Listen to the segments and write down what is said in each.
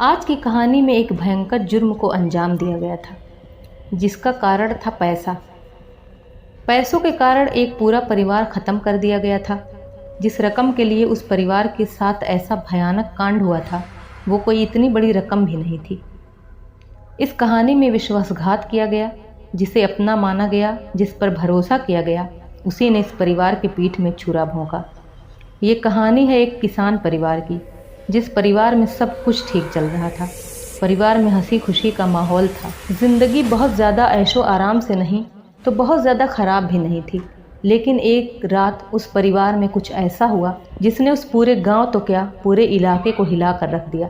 आज की कहानी में एक भयंकर जुर्म को अंजाम दिया गया था, जिसका कारण था पैसा। पैसों के कारण एक पूरा परिवार खत्म कर दिया गया था। जिस रकम के लिए उस परिवार के साथ ऐसा भयानक कांड हुआ था, वो कोई इतनी बड़ी रकम भी नहीं थी। इस कहानी में विश्वासघात किया गया, जिसे अपना माना गया, जिस पर भरोसा किया गया, उसी ने इस परिवार की पीठ में छुरा भोंका। ये कहानी है एक किसान परिवार की, जिस परिवार में सब कुछ ठीक चल रहा था। परिवार में हंसी खुशी का माहौल था। जिंदगी बहुत ज़्यादा ऐशो आराम से नहीं तो बहुत ज़्यादा ख़राब भी नहीं थी। लेकिन एक रात उस परिवार में कुछ ऐसा हुआ जिसने उस पूरे गांव तो क्या, पूरे इलाके को हिला कर रख दिया।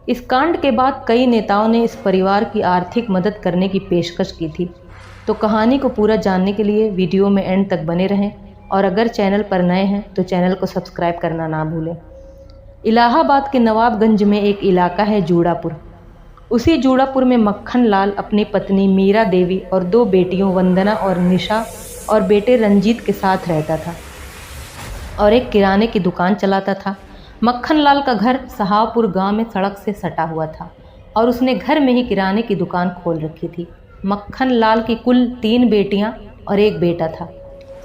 इस कांड के बाद कई नेताओं ने इस परिवार की आर्थिक मदद करने की पेशकश की थी। तो कहानी को पूरा जानने के लिए वीडियो में एंड तक बने रहें, और अगर चैनल पर नए हैं तो चैनल को सब्सक्राइब करना ना भूलें। इलाहाबाद के नवाबगंज में एक इलाका है जूड़ापुर। उसी जूड़ापुर में मक्खन लाल अपनी पत्नी मीरा देवी और 2 बेटियों वंदना और निशा और बेटे रंजीत के साथ रहता था और एक किराने की दुकान चलाता था। मक्खन लाल का घर सहापुर गांव में सड़क से सटा हुआ था और उसने घर में ही किराने की दुकान खोल रखी थी। मक्खन लाल की कुल 3 बेटियां और एक बेटा था।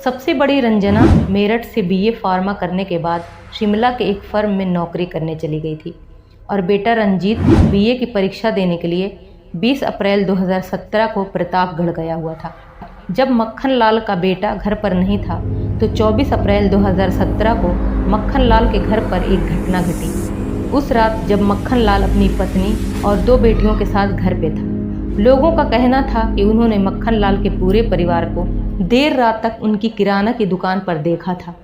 सबसे बड़ी रंजना मेरठ से बीए फार्मा करने के बाद शिमला के एक फर्म में नौकरी करने चली गई थी और बेटा रंजीत बीए की परीक्षा देने के लिए 20 अप्रैल 2017 को प्रतापगढ़ गया हुआ था। जब मक्खन लाल का बेटा घर पर नहीं था तो 24 अप्रैल 2017 को मक्खन लाल के घर पर एक घटना घटी। उस रात जब मक्खन लाल अपनी पत्नी और 2 बेटियों के साथ घर पे था, लोगों का कहना था कि उन्होंने मक्खन लाल के पूरे परिवार को देर रात तक उनकी किराना की दुकान पर देखा था।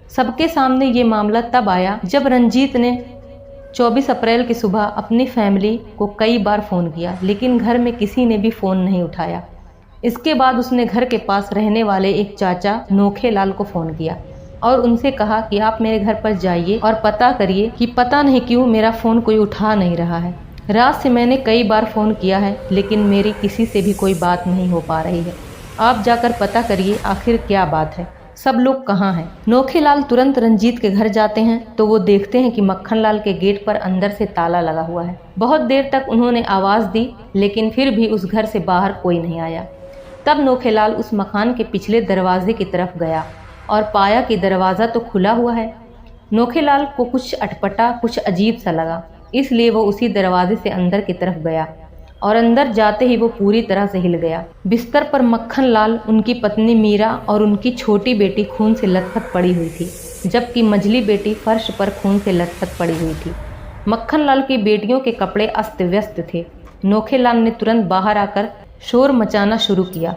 सबके सामने ये मामला तब आया जब रंजीत ने 24 अप्रैल की सुबह अपनी फैमिली को कई बार फ़ोन किया, लेकिन घर में किसी ने भी फ़ोन नहीं उठाया। इसके बाद उसने घर के पास रहने वाले एक चाचा नोखे लाल को फ़ोन किया और उनसे कहा कि आप मेरे घर पर जाइए और पता करिए कि पता नहीं क्यों मेरा फ़ोन कोई उठा नहीं रहा है। रात से मैंने कई बार फ़ोन किया है, लेकिन मेरी किसी से भी कोई बात नहीं हो पा रही है। आप जाकर पता करिए आखिर क्या बात है, सब लोग कहाँ हैं। नोखे लाल तुरंत रंजीत के घर जाते हैं तो वो देखते हैं कि मक्खन लाल के गेट पर अंदर से ताला लगा हुआ है। बहुत देर तक उन्होंने आवाज़ दी, लेकिन फिर भी उस घर से बाहर कोई नहीं आया। तब नोखे लाल उस मकान के पिछले दरवाजे की तरफ गया और पाया कि दरवाज़ा तो खुला हुआ है। नोखे लाल को कुछ अटपटा, कुछ अजीब सा लगा, इसलिए वो उसी दरवाजे से अंदर की तरफ गया और अंदर जाते ही वो पूरी तरह से हिल गया। बिस्तर पर मक्खन लाल, उनकी पत्नी मीरा और उनकी छोटी बेटी खून से लथपथ पड़ी हुई थी, जबकि मझली बेटी फर्श पर खून से लथपथ पड़ी हुई थी। मक्खन लाल की बेटियों के कपड़े अस्त व्यस्त थे। नोखे लाल ने तुरंत बाहर आकर शोर मचाना शुरू किया।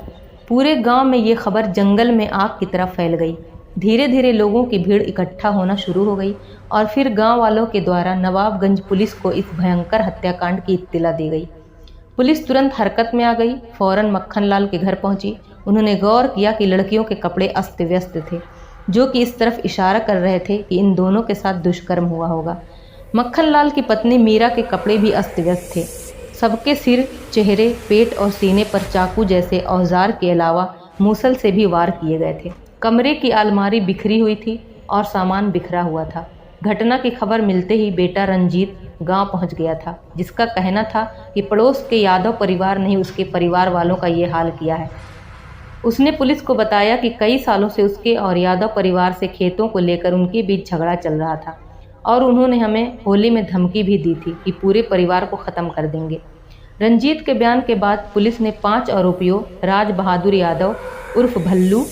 पूरे गांव में ये खबर जंगल में आग की तरह फैल गई। धीरे धीरे लोगों की भीड़ इकट्ठा होना शुरू हो गई और फिर गांव वालों के द्वारा नवाबगंज पुलिस को इस भयंकर हत्याकांड की इत्तिला दी गई। पुलिस तुरंत हरकत में आ गई, फौरन मक्खन लाल के घर पहुंची। उन्होंने गौर किया कि लड़कियों के कपड़े अस्त व्यस्त थे, जो कि इस तरफ इशारा कर रहे थे कि इन दोनों के साथ दुष्कर्म हुआ होगा। मक्खन लाल की पत्नी मीरा के कपड़े भी अस्त व्यस्त थे। सबके सिर, चेहरे, पेट और सीने पर चाकू जैसे औजार के अलावा मूसल से भी वार किए गए थे। कमरे की अलमारी बिखरी हुई थी और सामान बिखरा हुआ था। घटना की खबर मिलते ही बेटा रंजीत गांव पहुंच गया था, जिसका कहना था कि पड़ोस के यादव परिवार ने उसके परिवार वालों का ये हाल किया है। उसने पुलिस को बताया कि कई सालों से उसके और यादव परिवार से खेतों को लेकर उनके बीच झगड़ा चल रहा था और उन्होंने हमें होली में धमकी भी दी थी कि पूरे परिवार को ख़त्म कर देंगे। रंजीत के बयान के बाद पुलिस ने 5 आरोपियों राज बहादुर यादव उर्फ भल्लू,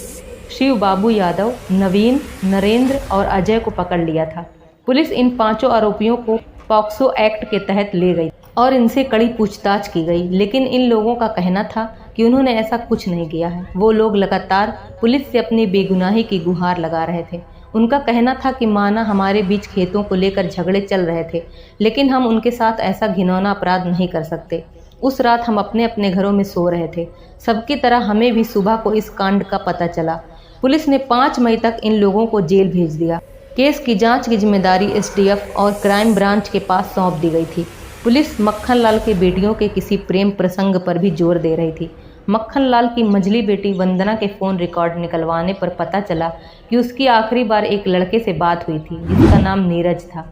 शिव बाबू यादव, नवीन, नरेंद्र और अजय को पकड़ लिया था। पुलिस इन 5 आरोपियों को पॉक्सो एक्ट के तहत ले गई और इनसे कड़ी पूछताछ की गई, लेकिन इन लोगों का कहना था कि उन्होंने ऐसा कुछ नहीं किया है। वो लोग लगातार पुलिस से अपनी बेगुनाही की गुहार लगा रहे थे। उनका कहना था कि माना हमारे बीच खेतों को लेकर झगड़े चल रहे थे, लेकिन हम उनके साथ ऐसा घिनौना अपराध नहीं कर सकते। उस रात हम अपने अपने घरों में सो रहे थे। सबकी तरह हमें भी सुबह को इस कांड का पता चला। पुलिस ने 5 मई तक इन लोगों को जेल भेज दिया। केस की जांच की जिम्मेदारी एसटीएफ और क्राइम ब्रांच के पास सौंप दी गई थी। पुलिस मक्खन लाल के बेटियों के किसी प्रेम प्रसंग पर भी जोर दे रही थी। मक्खन लाल की मझली बेटी वंदना के फ़ोन रिकॉर्ड निकलवाने पर पता चला कि उसकी आखिरी बार एक लड़के से बात हुई थी, जिसका नाम नीरज था।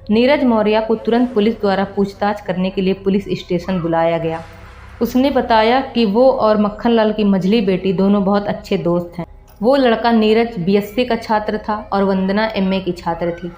नीरज मौर्य को तुरंत पुलिस द्वारा पूछताछ करने के लिए पुलिस स्टेशन बुलाया गया। उसने बताया कि वो और मक्खनलाल की मझली बेटी दोनों बहुत अच्छे दोस्त हैं। वो लड़का नीरज बीएससी का छात्र था और वंदना एमए की छात्र थी।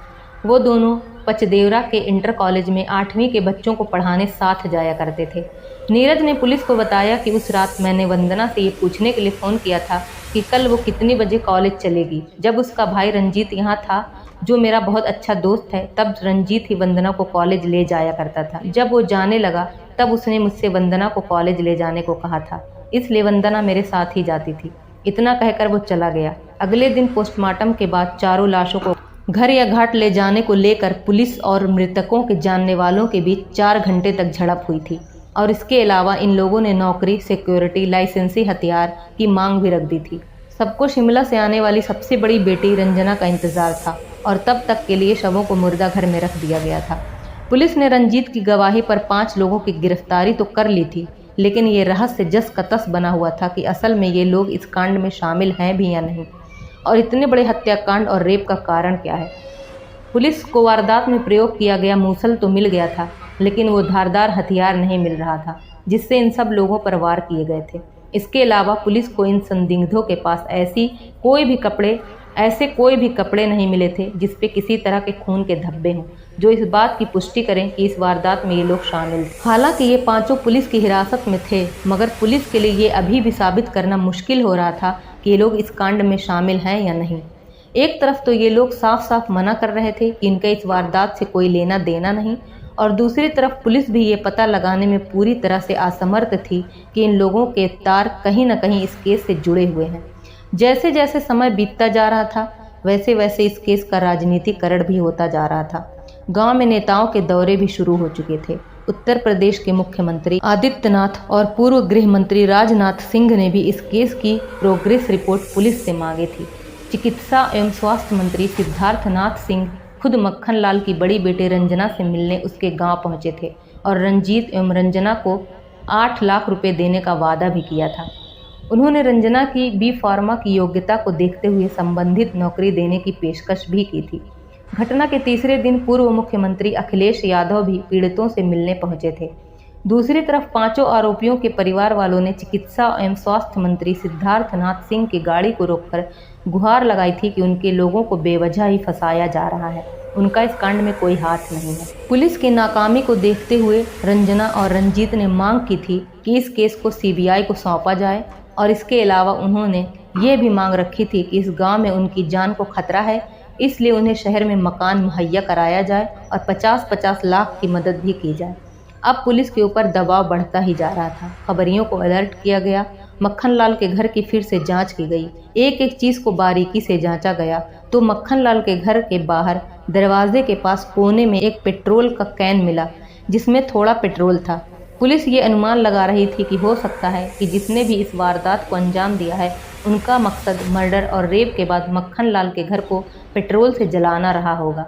वो दोनों पचदेवरा के इंटर कॉलेज में 8वीं के बच्चों को पढ़ाने साथ जाया करते थे। नीरज ने पुलिस को बताया कि उस रात मैंने वंदना से ये पूछने के लिए फ़ोन किया था कि कल वो कितने बजे कॉलेज चलेगी। जब उसका भाई रंजीत यहाँ था, जो मेरा बहुत अच्छा दोस्त है, तब रंजीत ही वंदना को कॉलेज ले जाया करता था। जब वो जाने लगा तब उसने मुझसे वंदना को कॉलेज ले जाने को कहा था, इसलिए वंदना मेरे साथ ही जाती थी। इतना कहकर वो चला गया। अगले दिन पोस्टमार्टम के बाद चारों लाशों को घर या घाट ले जाने को लेकर पुलिस और मृतकों के जानने वालों के बीच 4 घंटे तक झड़प हुई थी और इसके अलावा इन लोगों ने नौकरी, सिक्योरिटी, लाइसेंसी हथियार की मांग भी रख दी थी। सबको शिमला से आने वाली सबसे बड़ी बेटी रंजना का इंतजार था और तब तक के लिए शवों को मुर्दा घर में रख दिया गया था। पुलिस ने रंजीत की गवाही पर 5 लोगों की गिरफ्तारी तो कर ली थी, लेकिन ये रहस्य जस का तस बना हुआ था कि असल में ये लोग इस कांड में शामिल हैं भी या नहीं, और इतने बड़े हत्याकांड और रेप का कारण क्या है। पुलिस को वारदात में प्रयोग किया गया मूसल तो मिल गया था, लेकिन वो धारदार हथियार नहीं मिल रहा था जिससे इन सब लोगों पर वार किए गए थे। इसके अलावा पुलिस को इन संदिग्धों के पास ऐसे कोई भी कपड़े नहीं मिले थे जिस पे किसी तरह के खून के धब्बे हों, जो इस बात की पुष्टि करें कि इस वारदात में ये लोग शामिल थे। हालांकि ये 5 पुलिस की हिरासत में थे, मगर पुलिस के लिए ये अभी भी साबित करना मुश्किल हो रहा था कि ये लोग इस कांड में शामिल हैं या नहीं। एक तरफ तो ये लोग साफ साफ मना कर रहे थे कि इनका इस वारदात से कोई लेना देना नहीं, और दूसरी तरफ पुलिस भी ये पता लगाने में पूरी तरह से असमर्थ थी कि इन लोगों के तार कहीं न कहीं इस केस से जुड़े हुए हैं। जैसे जैसे समय बीतता जा रहा था, वैसे वैसे इस केस का राजनीतिकरण भी होता जा रहा था। गांव में नेताओं के दौरे भी शुरू हो चुके थे। उत्तर प्रदेश के मुख्यमंत्री आदित्यनाथ और पूर्व गृह मंत्री राजनाथ सिंह ने भी इस केस की प्रोग्रेस रिपोर्ट पुलिस से मांगी थी। चिकित्सा एवं स्वास्थ्य मंत्री सिद्धार्थनाथ सिंह खुद मक्खनलाल की बड़ी बेटी रंजना से मिलने उसके गांव पहुंचे थे और रंजीत एवं रंजना को 8 लाख रुपए देने का वादा भी किया था। उन्होंने रंजना की बी फार्मा की योग्यता को देखते हुए संबंधित नौकरी देने की पेशकश भी की थी। घटना के तीसरे दिन पूर्व मुख्यमंत्री अखिलेश यादव भी पीड़ितों से मिलने पहुंचे थे। दूसरी तरफ 5 आरोपियों के परिवार वालों ने चिकित्सा एवं स्वास्थ्य मंत्री सिद्धार्थनाथ सिंह की गाड़ी को रोककर गुहार लगाई थी कि उनके लोगों को बेवजह ही फंसाया जा रहा है, उनका इस कांड में कोई हाथ नहीं है। पुलिस की नाकामी को देखते हुए रंजना और रंजीत ने मांग की थी कि इस केस को सीबीआई को सौंपा जाए, और इसके अलावा उन्होंने ये भी मांग रखी थी कि इस गांव में उनकी जान को खतरा है, इसलिए उन्हें शहर में मकान मुहैया कराया जाए और 50-50 लाख की मदद भी की जाए। अब पुलिस के ऊपर दबाव बढ़ता ही जा रहा था। खबरियों को अलर्ट किया गया। मक्खनलाल के घर की फिर से जांच की गई। एक एक चीज़ को बारीकी से जांचा गया तो मक्खनलाल के घर के बाहर दरवाजे के पास कोने में एक पेट्रोल का कैन मिला जिसमें थोड़ा पेट्रोल था। पुलिस ये अनुमान लगा रही थी कि हो सकता है कि जिसने भी इस वारदात को अंजाम दिया है उनका मकसद मर्डर और रेप के बाद मक्खनलाल के घर को पेट्रोल से जलाना रहा होगा,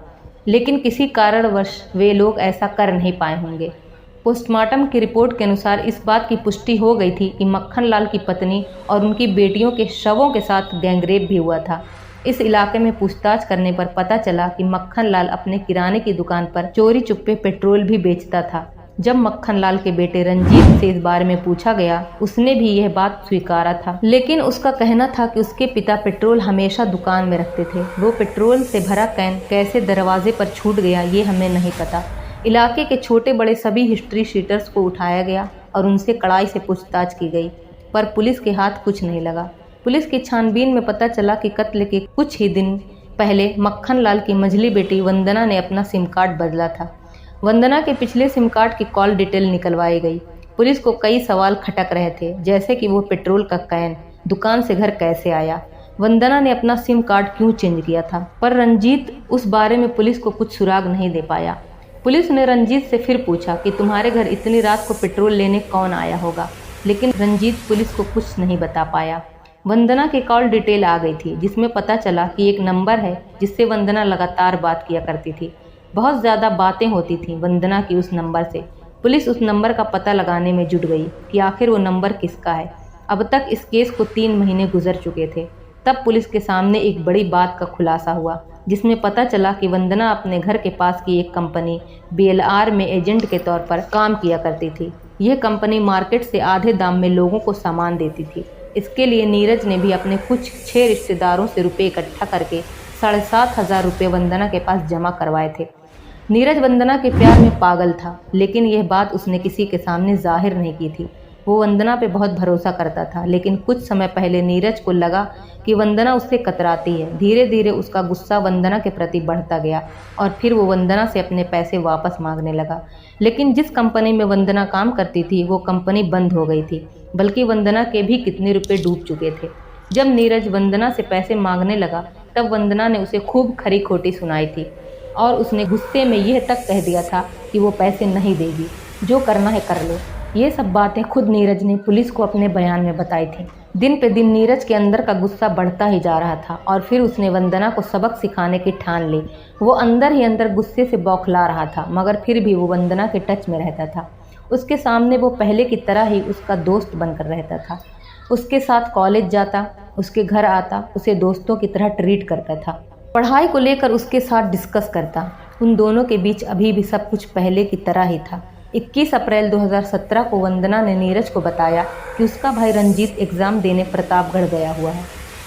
लेकिन किसी कारणवश वे लोग ऐसा कर नहीं पाए होंगे। पोस्टमार्टम की रिपोर्ट के अनुसार इस बात की पुष्टि हो गई थी कि मक्खनलाल की पत्नी और उनकी बेटियों के शवों के साथ गैंगरेप भी हुआ था। इस इलाके में पूछताछ करने पर पता चला कि मक्खनलाल अपने किराने की दुकान पर चोरी चुप्पे पेट्रोल भी बेचता था। जब मक्खनलाल के बेटे रंजीत से इस बारे में पूछा गया, उसने भी यह बात स्वीकारा था, लेकिन उसका कहना था कि उसके पिता पेट्रोल हमेशा दुकान में रखते थे। वो पेट्रोल से भरा कैन कैसे दरवाजे पर छूट गया ये हमें नहीं पता। इलाके के छोटे बड़े सभी हिस्ट्री शीटर्स को उठाया गया और उनसे कड़ाई से पूछताछ की गई, पर पुलिस के हाथ कुछ नहीं लगा। पुलिस की छानबीन में पता चला कि कत्ल के कुछ ही दिन पहले मक्खनलाल की मझली बेटी वंदना ने अपना सिम कार्ड बदला था। वंदना के पिछले सिम कार्ड की कॉल डिटेल निकलवाई गई। पुलिस को कई सवाल खटक रहे थे, जैसे कि वो पेट्रोल का कैन दुकान से घर कैसे आया, वंदना ने अपना सिम कार्ड क्यों चेंज किया था। पर रंजीत उस बारे में पुलिस को कुछ सुराग नहीं दे पाया। पुलिस ने रंजीत से फिर पूछा कि तुम्हारे घर इतनी रात को पेट्रोल लेने कौन आया होगा, लेकिन रंजीत पुलिस को कुछ नहीं बता पाया। वंदना की कॉल डिटेल आ गई थी जिसमें पता चला कि एक नंबर है जिससे वंदना लगातार बात किया करती थी। बहुत ज़्यादा बातें होती थीं वंदना की उस नंबर से। पुलिस उस नंबर का पता लगाने में जुट गई कि आखिर वो नंबर किसका है। अब तक इस केस को 3 महीने गुजर चुके थे। तब पुलिस के सामने एक बड़ी बात का खुलासा हुआ, जिसमें पता चला कि वंदना अपने घर के पास की एक कंपनी BLR में एजेंट के तौर पर काम किया करती थी। यह कंपनी मार्केट से आधे दाम में लोगों को सामान देती थी। इसके लिए नीरज ने भी अपने कुछ 6 रिश्तेदारों से रुपये इकट्ठा करके 7,500 रुपये वंदना के पास जमा करवाए थे। नीरज वंदना के प्यार में पागल था, लेकिन यह बात उसने किसी के सामने जाहिर नहीं की थी। वो वंदना पे बहुत भरोसा करता था, लेकिन कुछ समय पहले नीरज को लगा कि वंदना उससे कतराती है। धीरे धीरे उसका गुस्सा वंदना के प्रति बढ़ता गया और फिर वो वंदना से अपने पैसे वापस मांगने लगा। लेकिन जिस कंपनी में वंदना काम करती थी वो कंपनी बंद हो गई थी, बल्कि वंदना के भी कितने रुपए डूब चुके थे। जब नीरज वंदना से पैसे मांगने लगा तब वंदना ने उसे खूब खरी खोटी सुनाई थी और उसने गुस्से में यह तक कह दिया था कि वो पैसे नहीं देगी, जो करना है कर लो। ये सब बातें खुद नीरज ने पुलिस को अपने बयान में बताई थी। दिन पे दिन नीरज के अंदर का गुस्सा बढ़ता ही जा रहा था और फिर उसने वंदना को सबक सिखाने की ठान ली। वो अंदर ही अंदर गुस्से से बौखला रहा था, मगर फिर भी वो वंदना के टच में रहता था। उसके सामने वो पहले की तरह ही उसका दोस्त बनकर रहता था। उसके साथ कॉलेज जाता, उसके घर आता, उसे दोस्तों की तरह ट्रीट करता था, पढ़ाई को लेकर उसके साथ डिस्कस करता। उन दोनों के बीच अभी भी सब कुछ पहले की तरह ही था। 21 अप्रैल 2017 को वंदना ने नीरज को बताया कि उसका भाई रंजीत एग्ज़ाम देने प्रतापगढ़ गया हुआ है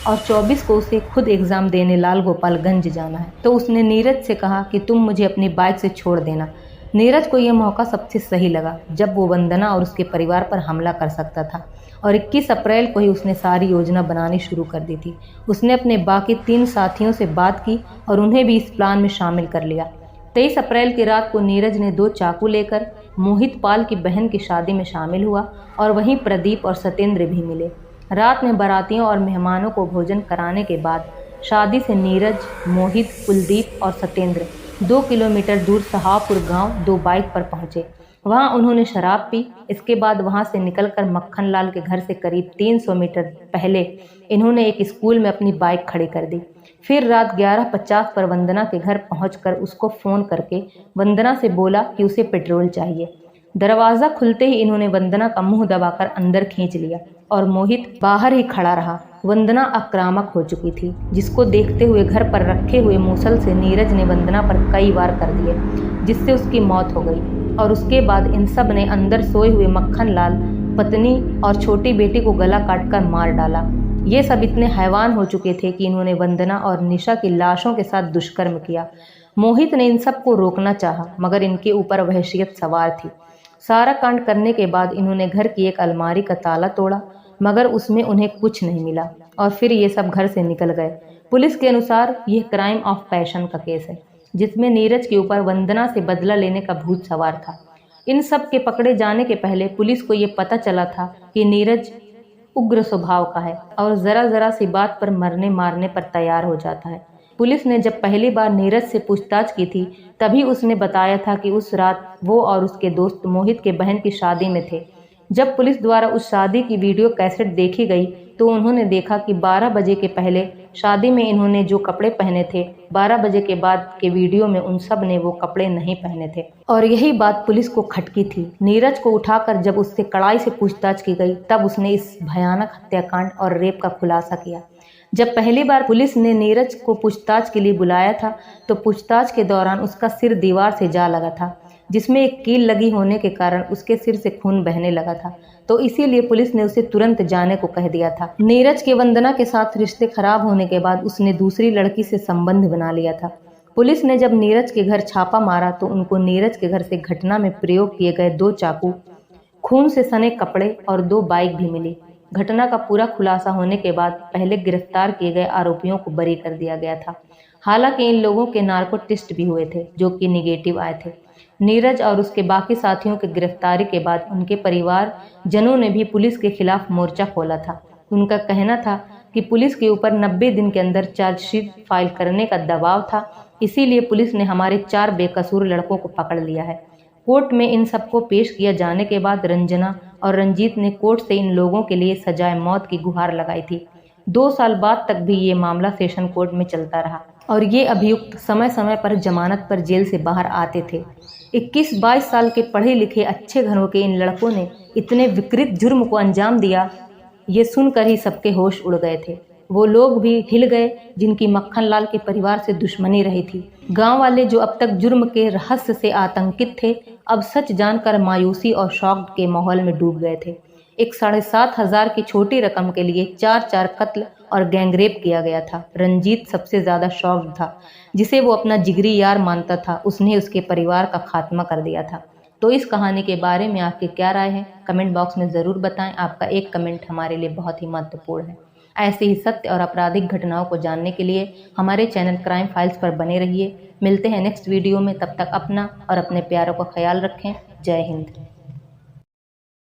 और 24 को उसे खुद एग्ज़ाम देने लाल गोपालगंज जाना है। तो उसने नीरज से कहा कि तुम मुझे अपनी बाइक से छोड़ देना। नीरज को यह मौका सबसे सही लगा जब वो वंदना और उसके परिवार पर हमला कर सकता था और 21 अप्रैल को ही उसने सारी योजना बनानी शुरू कर दी थी। उसने अपने बाकी 3 साथियों से बात की और उन्हें भी इस प्लान में शामिल कर लिया। 23 अप्रैल की रात को नीरज ने 2 चाकू लेकर मोहित पाल की बहन की शादी में शामिल हुआ और वहीं प्रदीप और सत्येंद्र भी मिले। रात में बारातियों और मेहमानों को भोजन कराने के बाद शादी से नीरज, मोहित, कुलदीप और सत्येंद्र 2 किलोमीटर दूर सहापुर गांव 2 बाइक पर पहुंचे। वहां उन्होंने शराब पी। इसके बाद वहां से निकलकर मक्खन लाल के घर से करीब 300 मीटर पहले इन्होंने एक स्कूल में अपनी बाइक खड़ी कर दी। फिर रात 11:50 पर वंदना के घर पहुंचकर उसको फ़ोन करके वंदना से बोला कि उसे पेट्रोल चाहिए। दरवाज़ा खुलते ही इन्होंने वंदना का मुंह दबाकर अंदर खींच लिया और मोहित बाहर ही खड़ा रहा। वंदना आक्रामक हो चुकी थी, जिसको देखते हुए घर पर रखे हुए मूसल से नीरज ने वंदना पर कई वार कर दिए, जिससे उसकी मौत हो गई। और उसके बाद इन सब ने अंदर सोए हुए मक्खन लाल, पत्नी और छोटी बेटी को गला काटकर मार डाला। ये सब इतने हैवान हो चुके थे कि इन्होंने वंदना और निशा की लाशों के साथ दुष्कर्म किया। मोहित ने इन सब को रोकना चाहा, मगर इनके ऊपर वहशियत सवार थी। सारा कांड करने के बाद इन्होंने घर की एक अलमारी का ताला तोड़ा, मगर उसमें उन्हें कुछ नहीं मिला और फिर ये सब घर से निकल गए। पुलिस के अनुसार यह क्राइम ऑफ पैशन का केस है, जिसमें नीरज के ऊपर वंदना से बदला लेने का भूत सवार था। इन सब के पकड़े जाने के पहले पुलिस को ये पता चला था कि नीरज उग्र स्वभाव का है और जरा जरा सी बात पर मरने मारने पर तैयार हो जाता है। पुलिस ने जब पहली बार नीरज से पूछताछ की थी तभी उसने बताया था कि उस रात वो और उसके दोस्त मोहित के बहन की शादी में थे। जब पुलिस द्वारा उस शादी की वीडियो कैसेट देखी गई तो उन्होंने देखा कि 12 बजे के पहले शादी में इन्होंने जो कपड़े पहने थे, 12 बजे के बाद के वीडियो में उन सब ने वो कपड़े नहीं पहने थे। और यही बात पुलिस को खटकी थी। नीरज को उठाकर जब उससे कड़ाई से पूछताछ की गई तब उसने इस भयानक हत्याकांड और रेप का खुलासा किया। जब पहली बार पुलिस ने नीरज को पूछताछ के लिए बुलाया था तो पूछताछ के दौरान उसका सिर दीवार से जा लगा था, जिसमें एक कील लगी होने के कारण उसके सिर से खून बहने लगा था, तो इसीलिए पुलिस ने उसे तुरंत जाने को कह दिया था। नीरज के वंदना के साथ रिश्ते खराब होने के बाद उसने दूसरी लड़की से संबंध बना लिया था। पुलिस ने जब नीरज के घर छापा मारा तो उनको नीरज के घर से घटना में प्रयोग किए गए 2 चाकू, खून से सने कपड़े और 2 बाइक भी मिली। घटना का पूरा खुलासा होने के बाद पहले गिरफ्तार किए गए आरोपियों को बरी कर दिया गया था। हालांकि इन लोगों के नार्को टेस्ट भी हुए थे जो कि निगेटिव आए थे। नीरज और उसके बाकी साथियों की गिरफ्तारी के बाद उनके परिवार जनों ने भी पुलिस के खिलाफ मोर्चा खोला था। उनका कहना था कि पुलिस के ऊपर 90 दिन के अंदर चार्जशीट फाइल करने का दबाव था, इसीलिए पुलिस ने हमारे 4 बेकसूर लड़कों को पकड़ लिया है। कोर्ट में इन सबको पेश किया जाने के बाद रंजना और रंजीत ने कोर्ट से इन लोगों के लिए सजाए मौत की गुहार लगाई थी। 2 साल बाद तक भी ये मामला सेशन कोर्ट में चलता रहा और ये अभियुक्त समय समय पर जमानत पर जेल से बाहर आते थे। 21-22 साल के पढ़े लिखे अच्छे घरों के इन लड़कों ने इतने विकृत जुर्म को अंजाम दिया, ये सुनकर ही सबके होश उड़ गए थे। वो लोग भी हिल गए जिनकी मक्खन लाल के परिवार से दुश्मनी रही थी। गांव वाले जो अब तक जुर्म के रहस्य से आतंकित थे, अब सच जानकर मायूसी और शौक के माहौल में डूब गए थे। एक 7,500 की छोटी रकम के लिए 4 कत्ल और गैंगरेप किया गया था। रंजीत सबसे ज्यादा शॉक्ड था। जिसे वो अपना जिगरी यार मानता था, उसने उसके परिवार का खात्मा कर दिया था। तो इस कहानी के बारे में आपकी क्या राय है, कमेंट बॉक्स में ज़रूर बताएं। आपका एक कमेंट हमारे लिए बहुत ही महत्वपूर्ण है। ऐसे ही सत्य और आपराधिक घटनाओं को जानने के लिए हमारे चैनल क्राइम फाइल्स पर बने रहिए। मिलते हैं नेक्स्ट वीडियो में, तब तक अपना और अपने प्यारों का ख्याल रखें। जय हिंद।